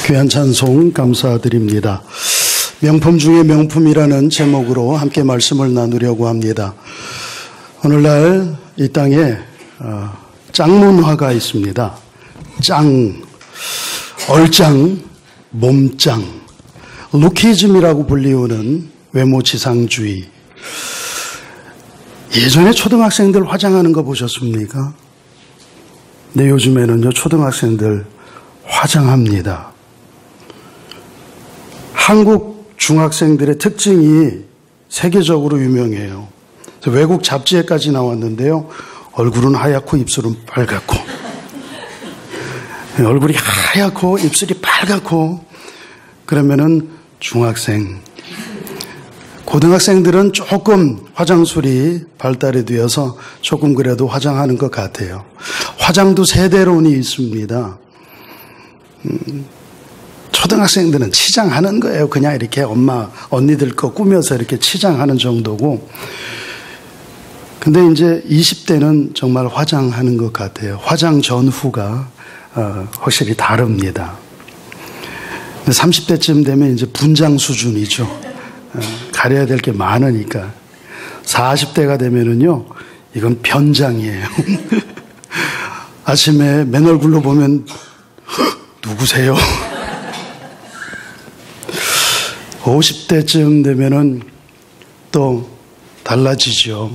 귀한 찬송 감사드립니다. 명품 중에 명품이라는 제목으로 함께 말씀을 나누려고 합니다. 오늘날 이 땅에 짱문화가 있습니다. 짱, 얼짱, 몸짱, 루키즘이라고 불리우는 외모지상주의. 예전에 초등학생들 화장하는 거 보셨습니까? 근데 요즘에는요, 초등학생들 화장합니다. 한국 중학생들의 특징이 세계적으로 유명해요. 외국 잡지에까지 나왔는데요. 얼굴은 하얗고 입술은 빨갛고, 얼굴이 하얗고 입술이 빨갛고, 그러면은 중학생. 고등학생들은 조금 화장술이 발달이 되어서 조금 그래도 화장하는 것 같아요. 화장도 세대론이 있습니다. 초등학생들은 치장하는 거예요. 그냥 이렇게 엄마, 언니들 거 꾸며서 이렇게 치장하는 정도고. 근데 이제 20대는 정말 화장하는 것 같아요. 화장 전후가 확실히 다릅니다. 30대쯤 되면 이제 분장 수준이죠. 가려야 될 게 많으니까. 40대가 되면은요, 이건 변장이에요. 아침에 맨 얼굴로 보면 누구세요? 50대쯤 되면은 또 달라지죠.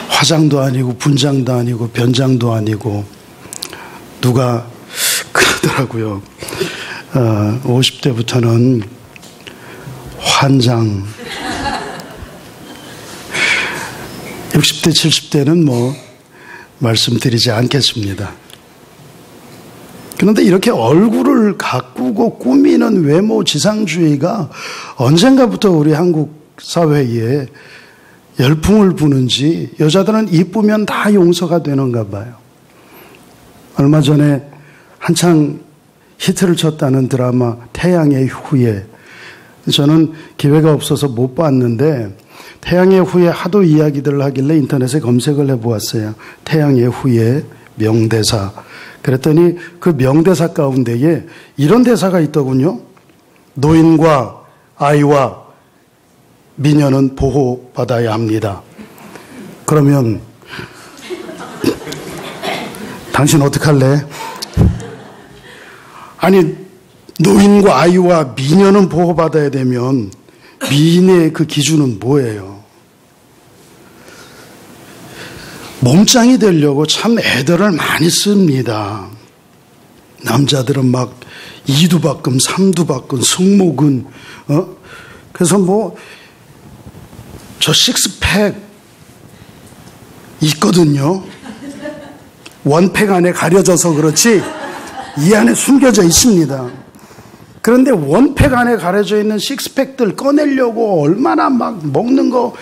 화장도 아니고 분장도 아니고 변장도 아니고. 누가 그러더라고요. 50대부터는 환장. 60대, 70대는 뭐 말씀드리지 않겠습니다. 그런데 이렇게 얼굴을 가꾸고 꾸미는 외모 지상주의가 언젠가부터 우리 한국 사회에 열풍을 부는지, 여자들은 이쁘면 다 용서가 되는가 봐요. 얼마 전에 한창 히트를 쳤다는 드라마 태양의 후예. 저는 기회가 없어서 못 봤는데 태양의 후예 하도 이야기들을 하길래 인터넷에 검색을 해보았어요. 태양의 후예 명대사. 그랬더니 그 명대사 가운데에 이런 대사가 있더군요. 노인과 아이와 미녀는 보호받아야 합니다. 그러면 당신 어떡할래? 아니, 노인과 아이와 미녀는 보호받아야 되면 미인의 그 기준은 뭐예요? 몸짱이 되려고 참 애들을 많이 씁니다. 남자들은 막 2두박근, 3두박근, 승모근, 그래서 뭐, 저 식스팩 있거든요. 원팩 안에 가려져서 그렇지, 이 안에 숨겨져 있습니다. 그런데 원팩 안에 가려져 있는 식스팩들 꺼내려고 얼마나 막 먹는 거,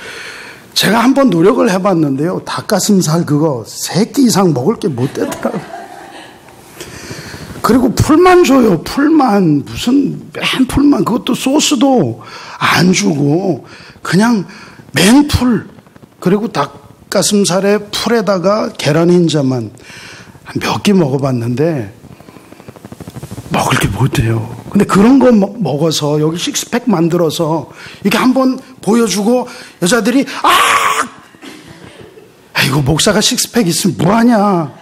제가 한번 노력을 해봤는데요. 닭가슴살 그거 3끼 이상 먹을 게 못 되더라고요. 그리고 풀만 줘요. 풀만. 무슨 맨 풀만. 그것도 소스도 안 주고 그냥 맨풀. 그리고 닭가슴살에 풀에다가 계란 흰자만 몇 끼 먹어봤는데 먹을 게 못 돼요. 근데 그런 거 먹어서 여기 식스팩 만들어서 이렇게 한번 보여주고 여자들이 이거 목사가 식스팩 있으면 뭐하냐.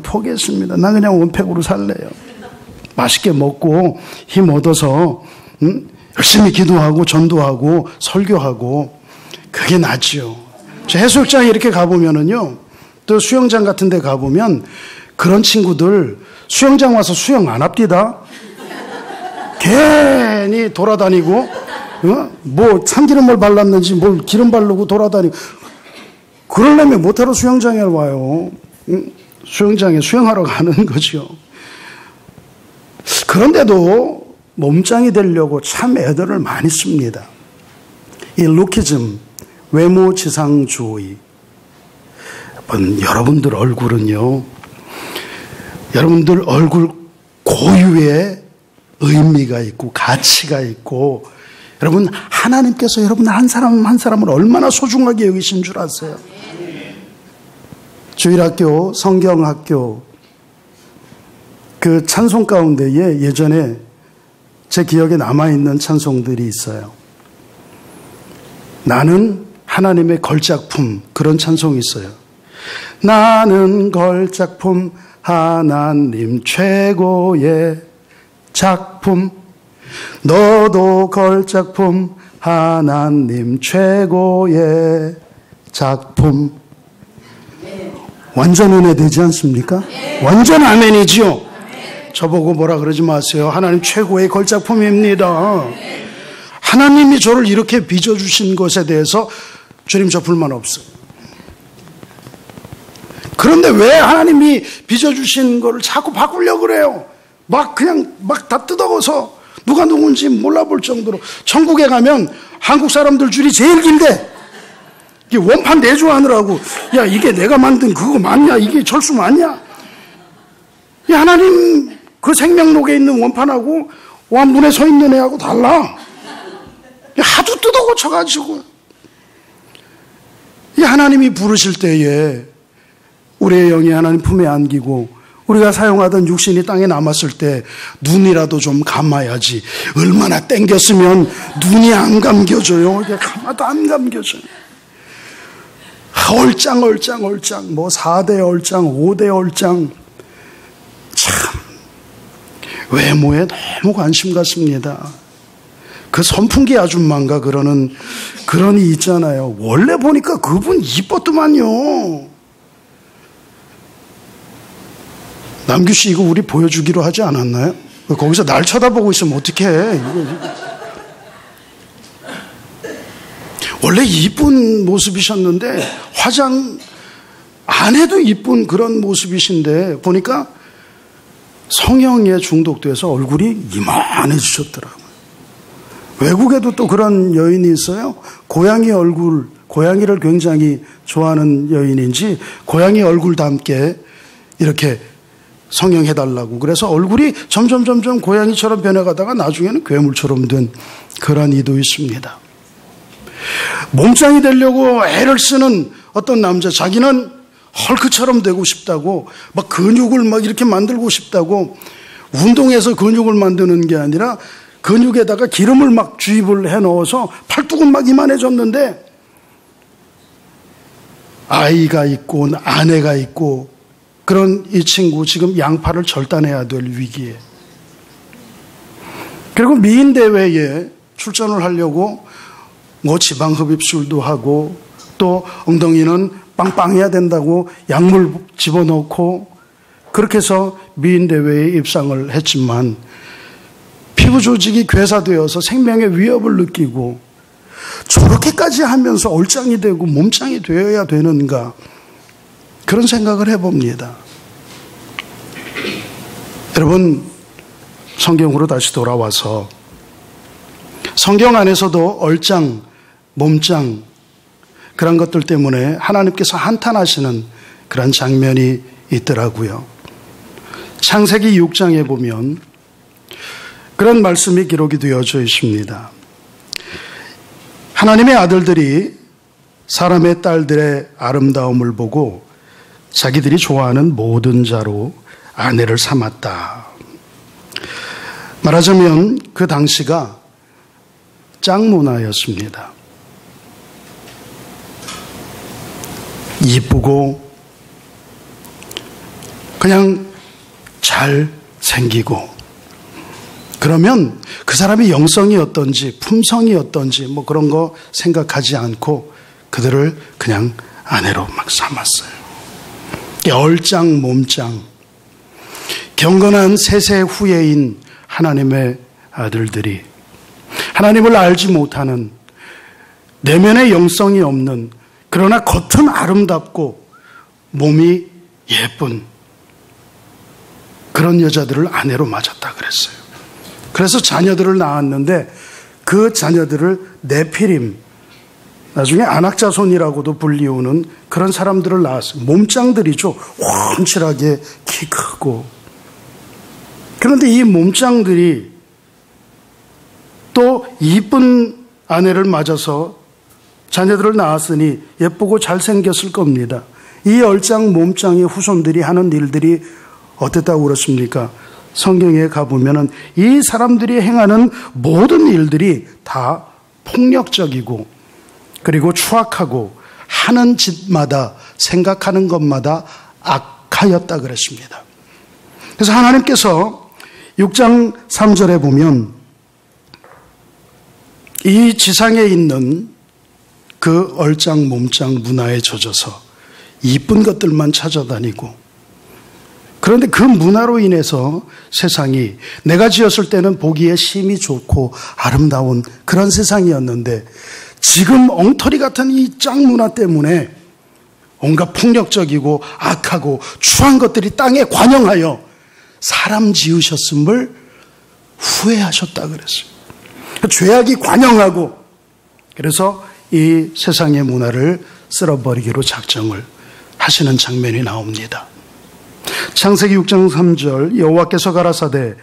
포기했습니다. 나 그냥 원팩으로 살래요. 맛있게 먹고 힘 얻어서 열심히 기도하고 전도하고 설교하고 그게 낫죠. 저 해수욕장에 이렇게 가보면은요, 또 수영장 같은 데 가보면 그런 친구들 수영장 와서 수영 안 합디다. 괜히 돌아다니고, 뭐 참기름을 발랐는지 뭘 기름 바르고 돌아다니고. 그러려면 못하러 수영장에 와요. 수영장에 수영하러 가는 거죠. 그런데도 몸짱이 되려고 참 애들을 많이 씁니다. 이 루키즘, 외모지상주의. 여러분들 얼굴은요, 여러분들 얼굴 고유의 의미가 있고 가치가 있고, 여러분 하나님께서 여러분 한 사람 한 사람을 얼마나 소중하게 여기신 줄 아세요? 주일학교, 성경학교, 그 찬송 가운데에 예전에 제 기억에 남아있는 찬송들이 있어요. 나는 하나님의 걸작품, 그런 찬송이 있어요. 나는 걸작품, 하나님 최고의 작품. 너도 걸작품, 하나님 최고의 작품. 완전 은혜 되지 않습니까? 완전 아멘이지요. 저보고 뭐라 그러지 마세요. 하나님 최고의 걸작품입니다. 하나님이 저를 이렇게 빚어주신 것에 대해서 주님 저 불만 없어요. 그런데 왜 하나님이 빚어주신 거를 자꾸 바꾸려고 그래요? 그냥 다 뜯어서 누가 누군지 몰라볼 정도로. 천국에 가면 한국 사람들 줄이 제일 길대. 이게 원판 내조하느라고. 야, 이게 내가 만든 그거 맞냐? 이게 철수 맞냐? 야, 하나님 그 생명록에 있는 원판하고 문에 서 있는 애하고 달라. 하도 뜯어 고쳐가지고. 이 하나님이 부르실 때에 우리의 영이 하나님 품에 안기고 우리가 사용하던 육신이 땅에 남았을 때 눈이라도 좀 감아야지. 얼마나 땡겼으면 눈이 안 감겨져요. 이게 감아도 안 감겨져요. 얼짱 4대 얼짱 5대 얼짱. 참 외모에 너무 관심 갖습니다. 그 선풍기 아줌마인가 그러니 있잖아요. 원래 보니까 그분 이뻤더만요. 남규 씨 이거 우리 보여주기로 하지 않았나요? 거기서 날 쳐다보고 있으면 어떡해. 원래 이쁜 모습이셨는데 화장 안 해도 이쁜 그런 모습이신데 보니까 성형에 중독돼서 얼굴이 이만해지셨더라고요. 외국에도 또 그런 여인이 있어요. 고양이를 굉장히 좋아하는 여인인지 고양이 얼굴 닮게 이렇게 성형해달라고. 그래서 얼굴이 점점 고양이처럼 변해가다가 나중에는 괴물처럼 된 그런 이도 있습니다. 몸짱이 되려고 애를 쓰는 어떤 남자, 자기는 헐크처럼 되고 싶다고, 근육을 이렇게 만들고 싶다고, 운동해서 근육을 만드는 게 아니라 근육에다가 기름을 주입을 해 넣어서 팔뚝은 이만해졌는데, 아이가 있고 아내가 있고 그런 이 친구 지금 양팔을 절단해야 될 위기에. 그리고 미인 대회에 출전을 하려고 지방 흡입술도 하고 또 엉덩이는 빵빵해야 된다고 약물 집어넣고 그렇게 해서 미인 대회에 입상을 했지만 피부 조직이 괴사되어서 생명의 위협을 느끼고 저렇게까지 하면서 얼짱이 되고 몸짱이 되어야 되는가, 그런 생각을 해봅니다. 여러분, 성경으로 다시 돌아와서 성경 안에서도 얼짱, 몸짱 그런 것들 때문에 하나님께서 한탄하시는 그런 장면이 있더라고요. 창세기 6장에 보면 그런 말씀이 기록이 되어져 있습니다. 하나님의 아들들이 사람의 딸들의 아름다움을 보고 자기들이 좋아하는 모든 자로 아내를 삼았다. 말하자면 그 당시가 짝문화였습니다. 이쁘고 그냥 잘 생기고 그러면 그 사람의 영성이 어떤지 품성이 어떤지 그런 거 생각하지 않고 그들을 그냥 아내로 삼았어요. 얼짱 몸짱 경건한 세세 후예인 하나님의 아들들이 하나님을 알지 못하는 내면의 영성이 없는 그러나 겉은 아름답고 몸이 예쁜 그런 여자들을 아내로 맞았다 그랬어요. 그래서 자녀들을 낳았는데 그 자녀들을 네피림, 나중에 안악자손이라고도 불리우는 그런 사람들을 낳았어요. 몸짱들이죠. 훤칠하게 키 크고. 그런데 이 몸짱들이 또 이쁜 아내를 맞아서 자녀들을 낳았으니 예쁘고 잘생겼을 겁니다. 이 얼짱 몸짱의 후손들이 하는 일들이 어땠다고 그렇습니까? 성경에 가보면은 이 사람들이 행하는 모든 일들이 다 폭력적이고 그리고 추악하고 하는 짓마다 생각하는 것마다 악하였다 그랬습니다. 그래서 하나님께서 6장 3절에 보면 이 지상에 있는 그 얼짱 몸짱 문화에 젖어서 이쁜 것들만 찾아다니고 그런데 그 문화로 인해서 세상이 내가 지었을 때는 보기에 심히 좋고 아름다운 그런 세상이었는데 지금 엉터리 같은 이 짱 문화 때문에 온갖 폭력적이고 악하고 추한 것들이 땅에 관영하여 사람 지으셨음을 후회하셨다 그랬어요. 죄악이 관영하고 그래서 이 세상의 문화를 쓸어버리기로 작정을 하시는 장면이 나옵니다. 창세기 6장 3절 여호와께서 가라사대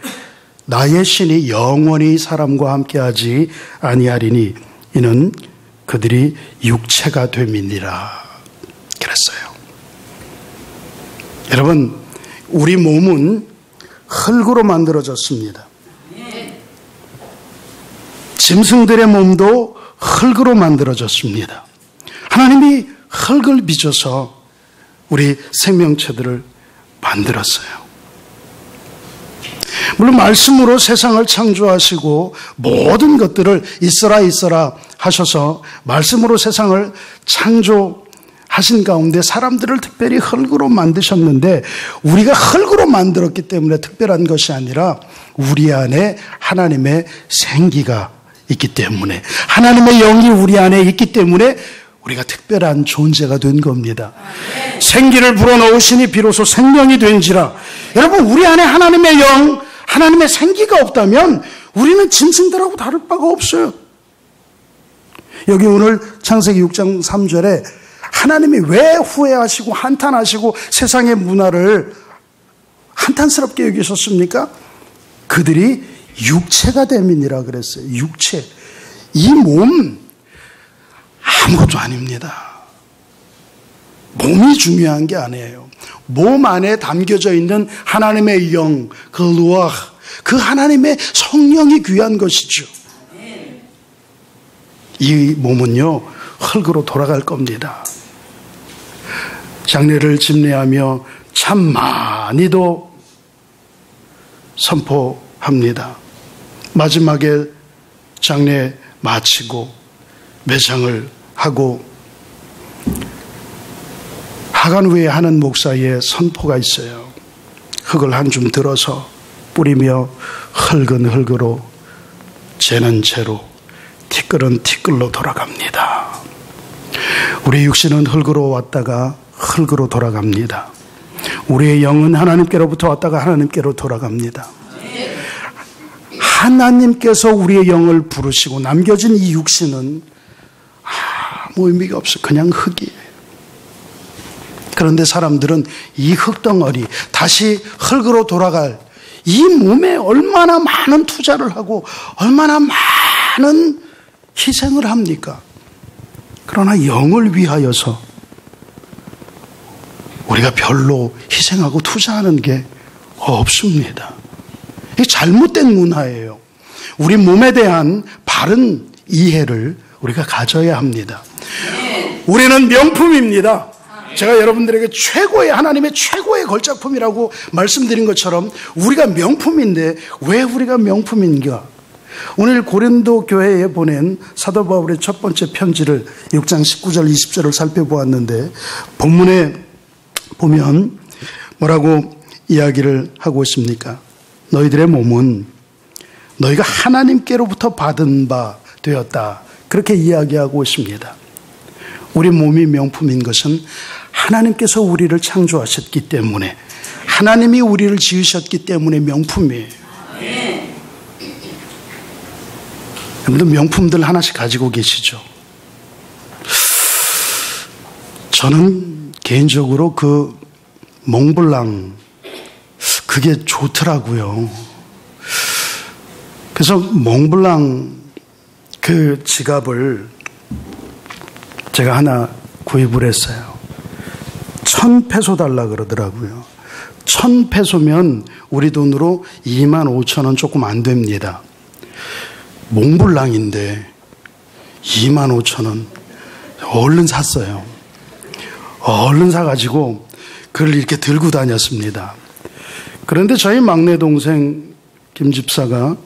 나의 신이 영원히 사람과 함께하지 아니하리니 이는 그들이 육체가 됨이니라 그랬어요. 여러분 우리 몸은 흙으로 만들어졌습니다. 짐승들의 몸도 흙으로 만들어졌습니다. 하나님이 흙을 빚어서 우리 생명체들을 만들었어요. 물론 말씀으로 세상을 창조하시고 모든 것들을 있어라 하셔서 말씀으로 세상을 창조하신 가운데 사람들을 특별히 흙으로 만드셨는데 우리가 흙으로 만들었기 때문에 특별한 것이 아니라 우리 안에 하나님의 생기가 있기 때문에 하나님의 영이 우리 안에 있기 때문에 우리가 특별한 존재가 된 겁니다. 생기를 불어넣으시니 비로소 생명이 된지라. 여러분 우리 안에 하나님의 영, 하나님의 생기가 없다면 우리는 짐승들하고 다를 바가 없어요. 여기 오늘 창세기 6장 3절에 하나님이 왜 후회하시고 한탄하시고 세상의 문화를 한탄스럽게 여기셨습니까? 그들이 육체가 됨이니라 그랬어요. 육체. 이 몸 아무것도 아닙니다. 몸이 중요한 게 아니에요. 몸 안에 담겨져 있는 하나님의 영, 그 루아흐, 그 하나님의 성령이 귀한 것이죠. 이 몸은요 흙으로 돌아갈 겁니다. 장례를 집례하며 참 많이도 선포합니다. 마지막에 장례 마치고 매장을 하고 하간 후에 하는 목사의 선포가 있어요. 흙을 한 줌 들어서 뿌리며 흙은 흙으로 재는 재로 티끌은 티끌로 돌아갑니다. 우리 육신은 흙으로 왔다가 흙으로 돌아갑니다. 우리의 영은 하나님께로부터 왔다가 하나님께로 돌아갑니다. 하나님께서 우리의 영을 부르시고 남겨진 이 육신은 아무 의미가 없어. 그냥 흙이에요. 그런데 사람들은 이 흙덩어리 다시 흙으로 돌아갈 이 몸에 얼마나 많은 투자를 하고 얼마나 많은 희생을 합니까? 그러나 영을 위하여서 우리가 별로 희생하고 투자하는 게 없습니다. 이게 잘못된 문화예요. 우리 몸에 대한 바른 이해를 우리가 가져야 합니다. 우리는 명품입니다. 제가 여러분들에게 최고의 하나님의 최고의 걸작품이라고 말씀드린 것처럼 우리가 명품인데 왜 우리가 명품인가? 오늘 고린도 교회에 보낸 사도 바울의 첫 번째 편지를 6장 19절 20절을 살펴보았는데 본문에 보면 뭐라고 이야기를 하고 있습니까? 너희들의 몸은 너희가 하나님께로부터 받은 바 되었다. 그렇게 이야기하고 있습니다. 우리 몸이 명품인 것은 하나님께서 우리를 창조하셨기 때문에 하나님이 우리를 지으셨기 때문에 명품이에요. 여러분들 명품들 하나씩 가지고 계시죠? 저는 개인적으로 그 몽블랑 그게 좋더라고요. 그래서 몽블랑 그 지갑을 제가 하나 구입을 했어요. 1,000페소 달라 그러더라고요. 1,000페소면 우리 돈으로 25,000원 조금 안 됩니다. 몽블랑인데 25,000원. 얼른 샀어요. 얼른 사가지고 그걸 이렇게 들고 다녔습니다. 그런데 저희 막내 동생 김 집사가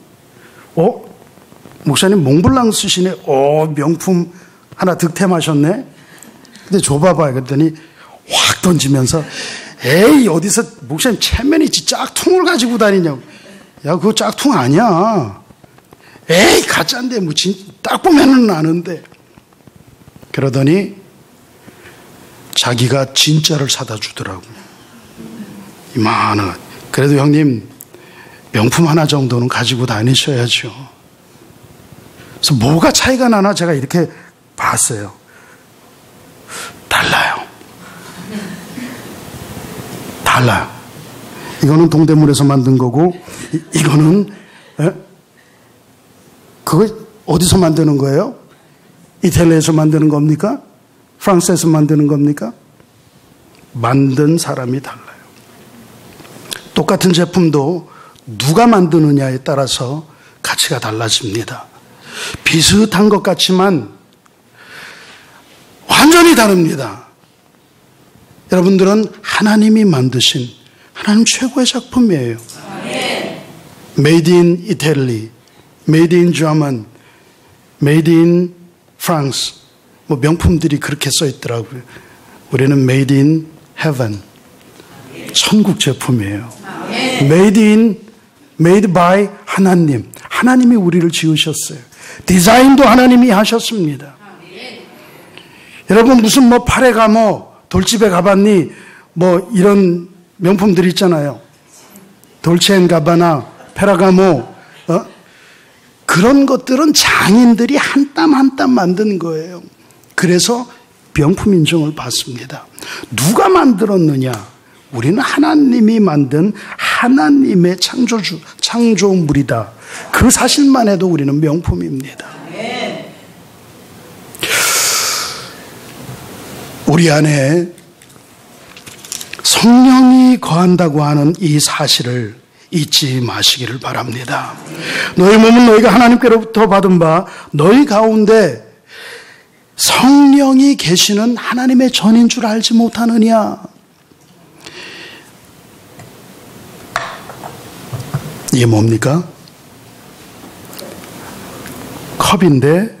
목사님 몽블랑 쓰시네. 명품 하나 득템하셨네. 근데 줘봐봐. 그랬더니 확 던지면서 에이 어디서 목사님 체면이지 짝퉁을 가지고 다니냐고. 야 그거 짝퉁 아니야. 에이 가짜인데 뭐 딱 보면은 아는데. 그러더니 자기가 진짜를 사다 주더라고. 이만한. 그래도 형님 명품 하나 정도는 가지고 다니셔야죠. 그래서 뭐가 차이가 나나 제가 이렇게 봤어요. 달라요. 달라요. 이거는 동대문에서 만든 거고 이거는 그거 어디서 만드는 거예요? 이탈리아에서 만드는 겁니까? 프랑스에서 만드는 겁니까? 만든 사람이 달라요. 똑같은 제품도 누가 만드느냐에 따라서 가치가 달라집니다. 비슷한 것 같지만 완전히 다릅니다. 여러분들은 하나님이 만드신 하나님 최고의 작품이에요. Made in Italy, Made in German, Made in France. 뭐 명품들이 그렇게 써 있더라고요. 우리는 Made in Heaven. 천국 제품이에요. Made by 하나님. 하나님이 우리를 지으셨어요. 디자인도 하나님이 하셨습니다. 여러분 무슨 뭐 파레가모, 돌집에 가봤니? 뭐 이런 명품들 있잖아요. 돌체앤가바나, 페라가모. 그런 것들은 장인들이 한 땀 한 땀 만든 거예요. 그래서 명품 인정을 받습니다. 누가 만들었느냐? 우리는 하나님이 만든 하나님의 창조물이다. 그 사실만 해도 우리는 명품입니다. 우리 안에 성령이 거한다고 하는 이 사실을 잊지 마시기를 바랍니다. 너희 몸은 너희가 하나님께로부터 받은 바 너희 가운데 성령이 계시는 하나님의 전인 줄 알지 못하느냐? 이게 뭡니까? 컵인데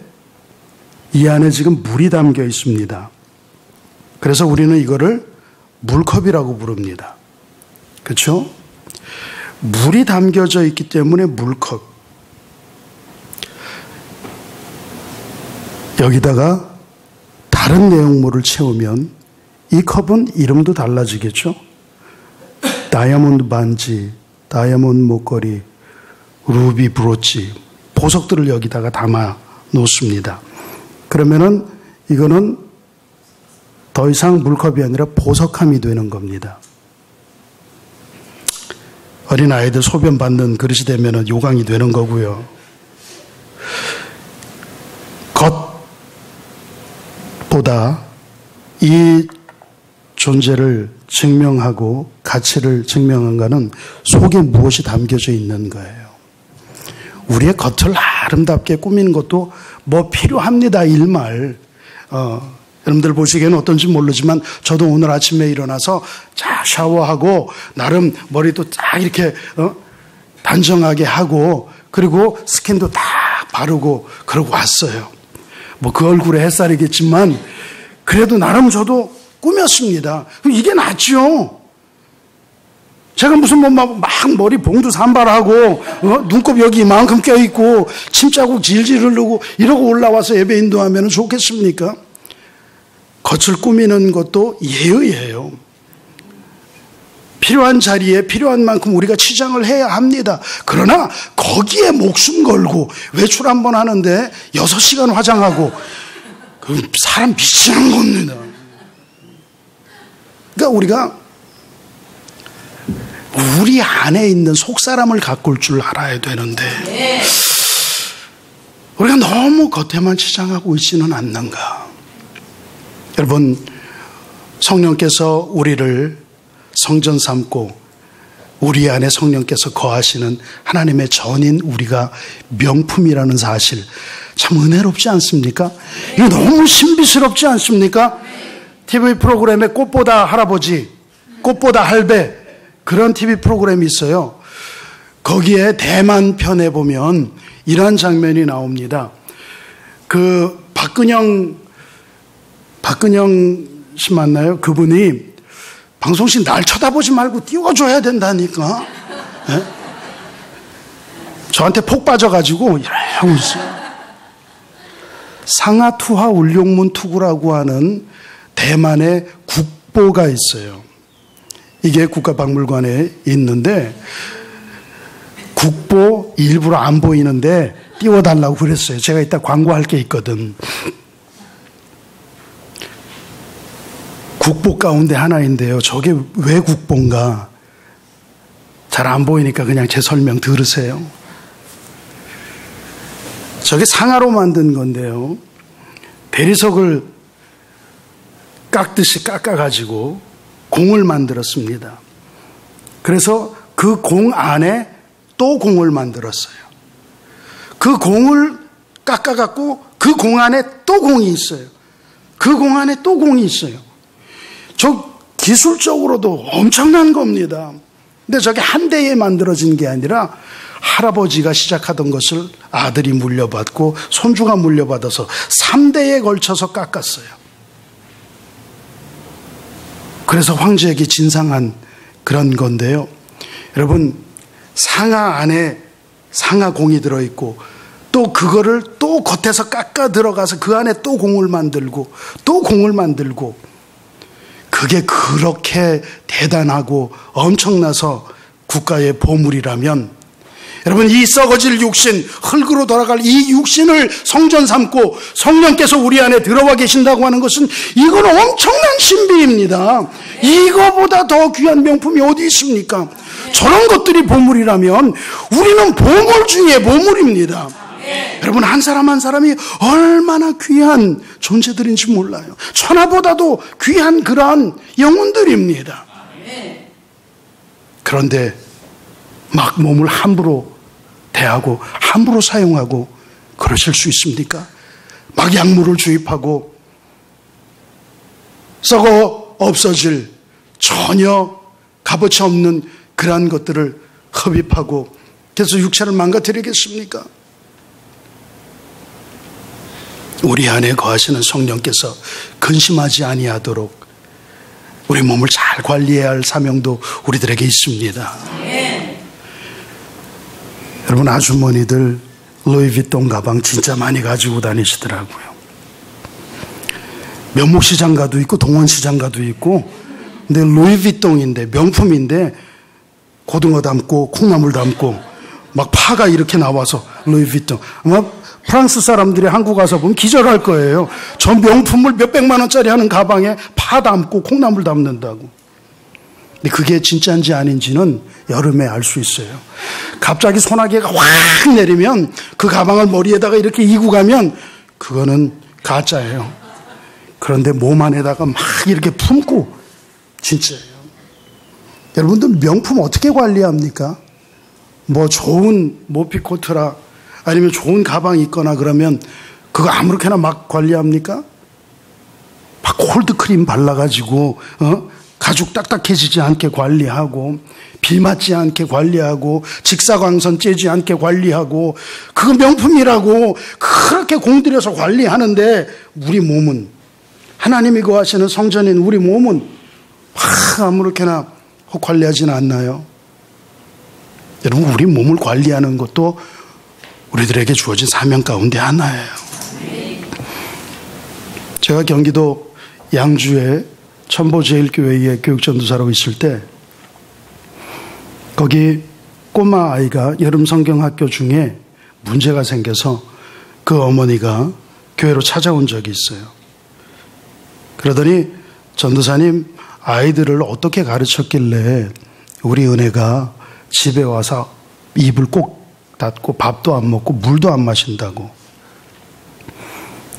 이 안에 지금 물이 담겨 있습니다. 그래서 우리는 이거를 물컵이라고 부릅니다. 그렇죠? 물이 담겨져 있기 때문에 물컵. 여기다가 다른 내용물을 채우면 이 컵은 이름도 달라지겠죠? 다이아몬드 반지, 다이아몬드 목걸이, 루비 브로치, 보석들을 여기다가 담아 놓습니다. 그러면은 이거는 더 이상 물컵이 아니라 보석함이 되는 겁니다. 어린아이들 소변 받는 그릇이 되면 요강이 되는 거고요. 겉보다 이 존재를 증명하고 가치를 증명한 것은 속에 무엇이 담겨져 있는 거예요. 우리의 겉을 아름답게 꾸미는 것도 뭐 필요합니다. 일말. 여러분들 보시기에는 어떤지 모르지만 저도 오늘 아침에 일어나서 자 샤워하고 나름 머리도 딱 이렇게 단정하게 하고 그리고 스킨도 딱 바르고 그러고 왔어요. 뭐 그 얼굴에 햇살이겠지만 그래도 나름 저도 꾸몄습니다. 이게 낫죠. 제가 무슨 뭐 막 머리 봉두 산발하고 눈곱 여기 이만큼 껴있고 침자국 질질 흐르고 이러고 올라와서 예배 인도하면 좋겠습니까? 겉을 꾸미는 것도 예의예요. 필요한 자리에 필요한 만큼 우리가 치장을 해야 합니다. 그러나 거기에 목숨 걸고 외출 한번 하는데 6시간 화장하고 사람 미치는 겁니다. 그러니까 우리가 우리 안에 있는 속사람을 가꿀 줄 알아야 되는데 우리가 너무 겉에만 치장하고 있지는 않는가. 여러분 성령께서 우리를 성전 삼고 우리 안에 성령께서 거하시는 하나님의 전인 우리가 명품이라는 사실, 참 은혜롭지 않습니까? 이거 너무 신비스럽지 않습니까? TV 프로그램에 꽃보다 할아버지, 꽃보다 할배, 그런 TV 프로그램이 있어요. 거기에 대만 편에 보면 이러한 장면이 나옵니다. 그 박근영 씨 맞나요? 그분이 방송실 날 쳐다보지 말고 띄워줘야 된다니까. 네? 저한테 폭 빠져가지고 이러고 있어요. 상하투하 울룡문 투구라고 하는 대만의 국보가 있어요. 이게 국가박물관에 있는데 국보 일부러 안 보이는데 띄워달라고 그랬어요. 제가 이따 광고할 게 있거든. 국보 가운데 하나인데요. 저게 왜 국보인가? 잘 안 보이니까 그냥 제 설명 들으세요. 저게 상아로 만든 건데요. 대리석을 깎듯이 깎아가지고 공을 만들었습니다. 그래서 그 공 안에 또 공을 만들었어요. 그 공을 깎아갖고 그 공 안에 또 공이 있어요. 그 공 안에 또 공이 있어요. 저 기술적으로도 엄청난 겁니다. 근데 저게 한 대에 만들어진 게 아니라 할아버지가 시작하던 것을 아들이 물려받고 손주가 물려받아서 3대에 걸쳐서 깎았어요. 그래서 황제에게 진상한 그런 건데요. 여러분, 상아 안에 상아공이 들어있고 또 그거를 또 겉에서 깎아 들어가서 그 안에 또 공을 만들고 또 공을 만들고, 그게 그렇게 대단하고 엄청나서 국가의 보물이라면, 여러분, 이 썩어질 육신, 흙으로 돌아갈 이 육신을 성전 삼고 성령께서 우리 안에 들어와 계신다고 하는 것은 이건 엄청난 신비입니다. 이거보다 더 귀한 명품이 어디 있습니까? 저런 것들이 보물이라면 우리는 보물 중에 보물입니다. 여러분, 한 사람 한 사람이 얼마나 귀한 존재들인지 몰라요. 천하보다도 귀한 그러한 영혼들입니다. 그런데 막 몸을 함부로 대하고 함부로 사용하고 그러실 수 있습니까? 막 약물을 주입하고 썩어 없어질 전혀 값어치 없는 그러한 것들을 흡입하고 그래서 육체를 망가뜨리겠습니까? 우리 안에 거하시는 성령께서 근심하지 아니하도록 우리 몸을 잘 관리해야 할 사명도 우리들에게 있습니다. 여러분, 아주머니들 루이비통 가방 진짜 많이 가지고 다니시더라고요. 명목시장가도 있고 동원시장가도 있고, 근데 루이비통인데 명품인데 고등어 담고 콩나물 담고 막 파가 이렇게 나와서 루이비통. 아마 프랑스 사람들이 한국 와서 보면 기절할 거예요. 저 명품을 몇백만 원짜리 하는 가방에 파 담고 콩나물 담는다고. 근데 그게 진짜인지 아닌지는 여름에 알 수 있어요. 갑자기 소나기가 확 내리면 그 가방을 머리에다가 이렇게 이고 가면 그거는 가짜예요. 그런데 몸 안에다가 막 이렇게 품고 진짜예요. 여러분들 명품 어떻게 관리합니까? 뭐 좋은 모피코트라 아니면 좋은 가방이 있거나 그러면 그거 아무렇게나 막 관리합니까? 막 콜드크림 발라가지고 가죽 딱딱해지지 않게 관리하고 비 맞지 않게 관리하고 직사광선 쬐지 않게 관리하고 그거 명품이라고 그렇게 공들여서 관리하는데 우리 몸은 하나님이 거하시는 성전인 우리 몸은 아무렇게나 관리하지는 않나요? 여러분, 우리 몸을 관리하는 것도 우리들에게 주어진 사명 가운데 하나예요. 제가 경기도 양주에 천보제일교회의 교육전도사로 있을 때 거기 꼬마 아이가 여름 성경학교 중에 문제가 생겨서 그 어머니가 교회로 찾아온 적이 있어요. 그러더니 전도사님, 아이들을 어떻게 가르쳤길래 우리 은혜가 집에 와서 입을 꼭 닫고 밥도 안 먹고 물도 안 마신다고.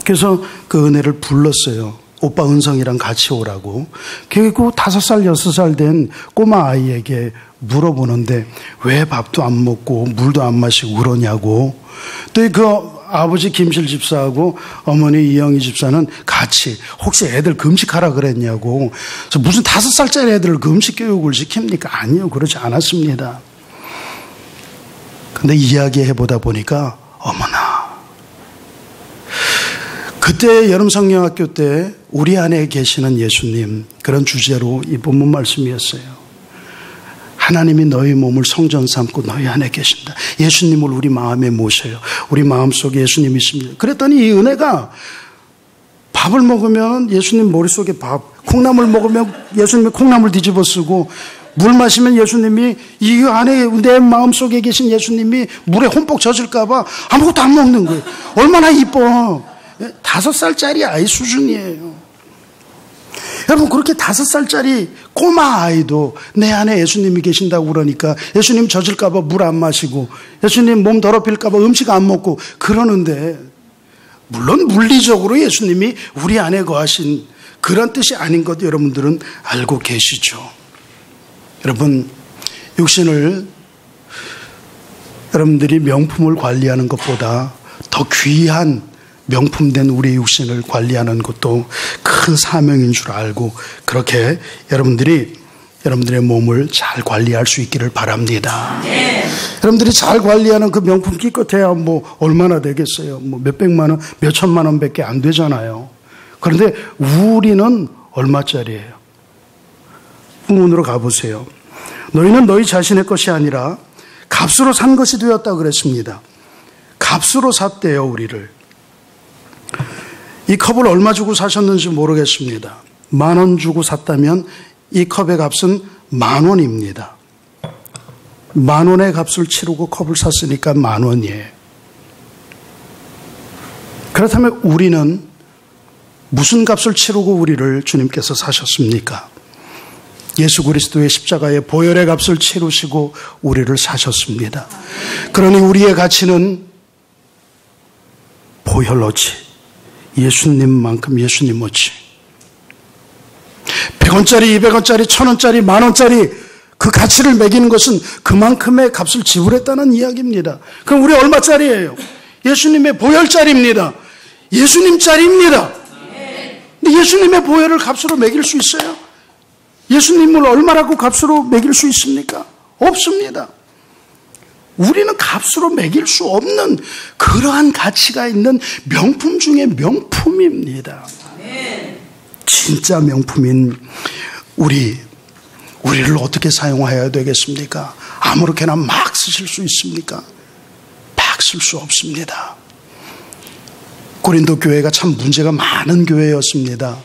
그래서 그 은혜를 불렀어요. 오빠 은성이랑 같이 오라고. 그리고 5살, 6살 된 꼬마 아이에게 물어보는데 왜 밥도 안 먹고 물도 안 마시고 그러냐고. 또 그 아버지 김실 집사하고 어머니 이영희 집사는 같이 혹시 애들 금식하라 그랬냐고. 무슨 5살짜리 애들을 금식 교육을 시킵니까? 아니요, 그렇지 않았습니다. 근데 이야기해보다 보니까 어머나, 그때 여름성령학교 때 우리 안에 계시는 예수님, 그런 주제로 이 본문 말씀이었어요. 하나님이 너희 몸을 성전 삼고 너희 안에 계신다. 예수님을 우리 마음에 모셔요. 우리 마음속에 예수님이 있습니다. 그랬더니 이 은혜가 밥을 먹으면 예수님 머릿속에 밥, 콩나물 먹으면 예수님이 콩나물 뒤집어 쓰고, 물 마시면 예수님이 이 안에 내 마음속에 계신 예수님이 물에 홈뻑 젖을까 봐 아무것도 안 먹는 거예요. 얼마나 이뻐. 5살짜리 아이 수준이에요. 여러분, 그렇게 5살짜리 꼬마 아이도 내 안에 예수님이 계신다고 그러니까 예수님 젖을까 봐 물 안 마시고 예수님 몸 더럽힐까 봐 음식 안 먹고 그러는데, 물론 물리적으로 예수님이 우리 안에 거하신 그런 뜻이 아닌 것 여러분들은 알고 계시죠. 여러분, 육신을 여러분들이 명품을 관리하는 것보다 더 귀한 명품된 우리 육신을 관리하는 것도 큰 사명인 줄 알고, 그렇게 여러분들의 몸을 잘 관리할 수 있기를 바랍니다. 여러분들이 잘 관리하는 그 명품 기껏해야 뭐 얼마나 되겠어요? 뭐 몇백만 원, 몇천만 원밖에 안 되잖아요. 그런데 우리는 얼마짜리예요? 후문으로 가보세요. 너희는 너희 자신의 것이 아니라 값으로 산 것이 되었다 그랬습니다. 값으로 샀대요, 우리를. 이 컵을 얼마 주고 사셨는지 모르겠습니다. 10,000원 주고 샀다면 이 컵의 값은 10,000원입니다. 10,000원의 값을 치르고 컵을 샀으니까 10,000원이에요. 그렇다면 우리는 무슨 값을 치르고 우리를 주님께서 사셨습니까? 예수 그리스도의 십자가의 보혈의 값을 치르시고 우리를 사셨습니다. 그러니 우리의 가치는 보혈로치, 예수님만큼 예수님어치. 100원짜리, 200원짜리, 1,000원짜리, 10,000원짜리 그 가치를 매기는 것은 그만큼의 값을 지불했다는 이야기입니다. 그럼 우리 얼마짜리예요? 예수님의 보혈짜리입니다. 예수님짜리입니다. 근데 예수님의 보혈을 값으로 매길 수 있어요? 예수님을 얼마라고 값으로 매길 수 있습니까? 없습니다. 우리는 값으로 매길 수 없는 그러한 가치가 있는 명품 중에 명품입니다. 진짜 명품인 우리를 어떻게 사용해야 되겠습니까? 아무렇게나 막 쓰실 수 있습니까? 막 쓸 수 없습니다. 고린도 교회가 참 문제가 많은 교회였습니다.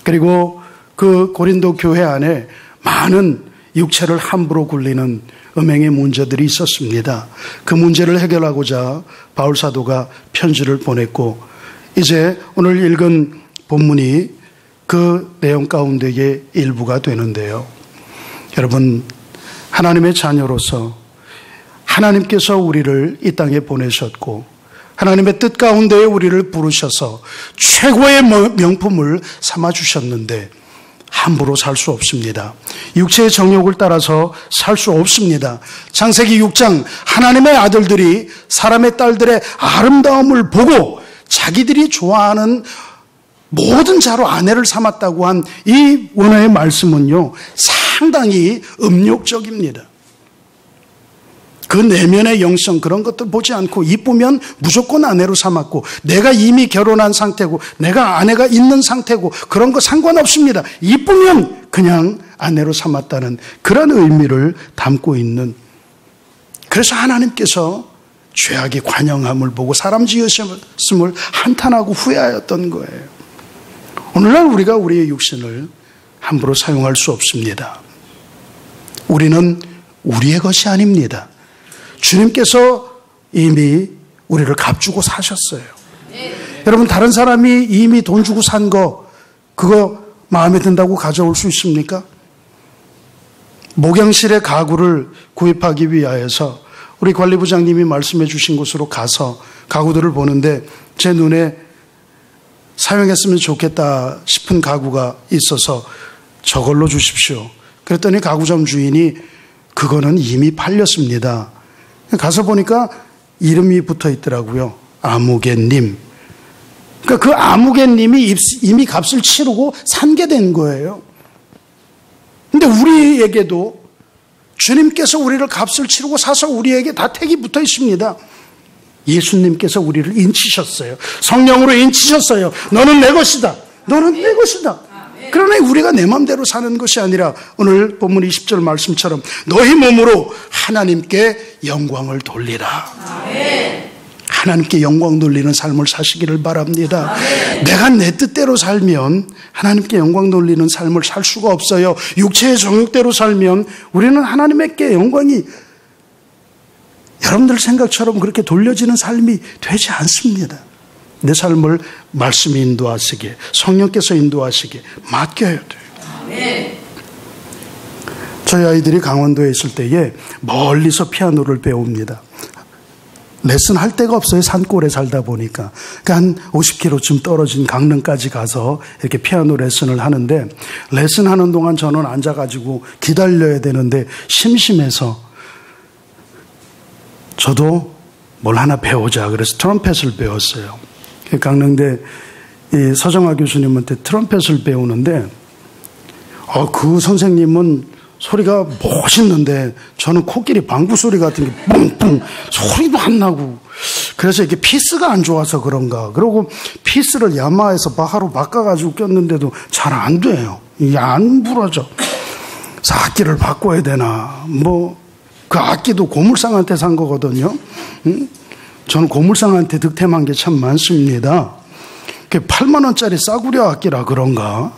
그리고 그 고린도 교회 안에 많은 육체를 함부로 굴리는 음행의 문제들이 있었습니다. 그 문제를 해결하고자 바울 사도가 편지를 보냈고, 이제 오늘 읽은 본문이 그 내용 가운데의 일부가 되는데요. 여러분, 하나님의 자녀로서 하나님께서 우리를 이 땅에 보내셨고 하나님의 뜻 가운데에 우리를 부르셔서 최고의 명품을 삼아주셨는데 함부로 살 수 없습니다. 육체의 정욕을 따라서 살 수 없습니다. 창세기 6장 하나님의 아들들이 사람의 딸들의 아름다움을 보고 자기들이 좋아하는 모든 자로 아내를 삼았다고 한 이 원어의 말씀은요, 상당히 음욕적입니다. 그 내면의 영성 그런 것들 보지 않고 이쁘면 무조건 아내로 삼았고, 내가 이미 결혼한 상태고 내가 아내가 있는 상태고 그런 거 상관없습니다. 이쁘면 그냥 아내로 삼았다는 그런 의미를 담고 있는, 그래서 하나님께서 죄악의 관영함을 보고 사람 지으심을 한탄하고 후회하였던 거예요. 오늘날 우리가 우리의 육신을 함부로 사용할 수 없습니다. 우리는 우리의 것이 아닙니다. 주님께서 이미 우리를 값주고 사셨어요. 여러분, 다른 사람이 이미 돈 주고 산 거 그거 마음에 든다고 가져올 수 있습니까? 목양실의 가구를 구입하기 위하여서 우리 관리부장님이 말씀해 주신 곳으로 가서 가구들을 보는데 제 눈에 사용했으면 좋겠다 싶은 가구가 있어서 저걸로 주십시오. 그랬더니 가구점 주인이 그거는 이미 팔렸습니다. 가서 보니까 이름이 붙어 있더라고요. 아무개님. 그러니까 그 아무개님이 이미 값을 치르고 산게 된 거예요. 근데 우리에게도 주님께서 우리를 값을 치르고 사서 우리에게 다 택이 붙어 있습니다. 예수님께서 우리를 인치셨어요. 성령으로 인치셨어요. 너는 내 것이다. 너는 내 것이다. 그러나 우리가 내 마음대로 사는 것이 아니라 오늘 본문 20절 말씀처럼 너희 몸으로 하나님께 영광을 돌리라. 하나님께 영광 돌리는 삶을 사시기를 바랍니다. 내가 내 뜻대로 살면 하나님께 영광 돌리는 삶을 살 수가 없어요. 육체의 정욕대로 살면 우리는 하나님께 영광이 여러분들 생각처럼 그렇게 돌려지는 삶이 되지 않습니다. 내 삶을 말씀이 인도하시게, 성령께서 인도하시게 맡겨야 돼요. 저희 아이들이 강원도에 있을 때에 멀리서 피아노를 배웁니다. 레슨 할 데가 없어요. 산골에 살다 보니까. 그러니까 한 50km쯤 떨어진 강릉까지 가서 이렇게 피아노 레슨을 하는데, 레슨하는 동안 저는 앉아가지고 기다려야 되는데 심심해서 저도 뭘 하나 배우자 그래서 트럼펫을 배웠어요. 강릉대 이 서정아 교수님한테 트럼펫을 배우는데 그 선생님은 소리가 멋있는데 저는 코끼리 방구 소리 같은 게 뿡뿡 소리도 안 나고, 그래서 이게 피스가 안 좋아서 그런가. 그리고 피스를 야마에서 바하로 바꿔가지고 꼈는데도 잘 안 돼요. 이게 안 부러져. 그래서 악기를 바꿔야 되나. 그 악기도 고물상한테 산 거거든요. 저는 고물상한테 득템한 게 참 많습니다. 8만 원짜리 싸구려 악기라 그런가.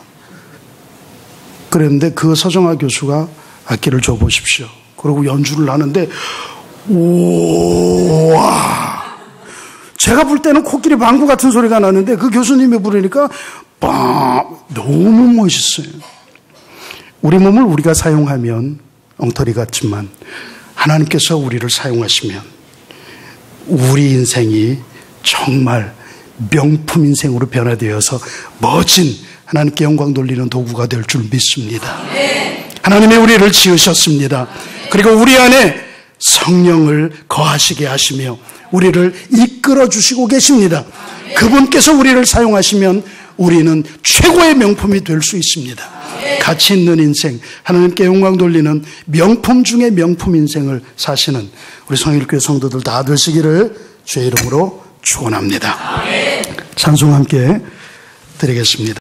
그랬는데 그 서정아 교수가 악기를 줘보십시오. 그리고 연주를 하는데 우와, 제가 볼 때는 코끼리 방구 같은 소리가 나는데 그 교수님이 부르니까 너무 멋있어요. 우리 몸을 우리가 사용하면 엉터리 같지만 하나님께서 우리를 사용하시면 우리 인생이 정말 명품 인생으로 변화되어서 멋진 하나님께 영광 돌리는 도구가 될 줄 믿습니다. 하나님이 우리를 지으셨습니다. 그리고 우리 안에 성령을 거하시게 하시며 우리를 이끌어 주시고 계십니다. 그분께서 우리를 사용하시면 우리는 최고의 명품이 될 수 있습니다. 가치 있는 인생, 하나님께 영광 돌리는 명품 중의 명품 인생을 사시는 우리 성일교회 성도들 다 되시기를 주의 이름으로 축원합니다. 찬송 함께 드리겠습니다.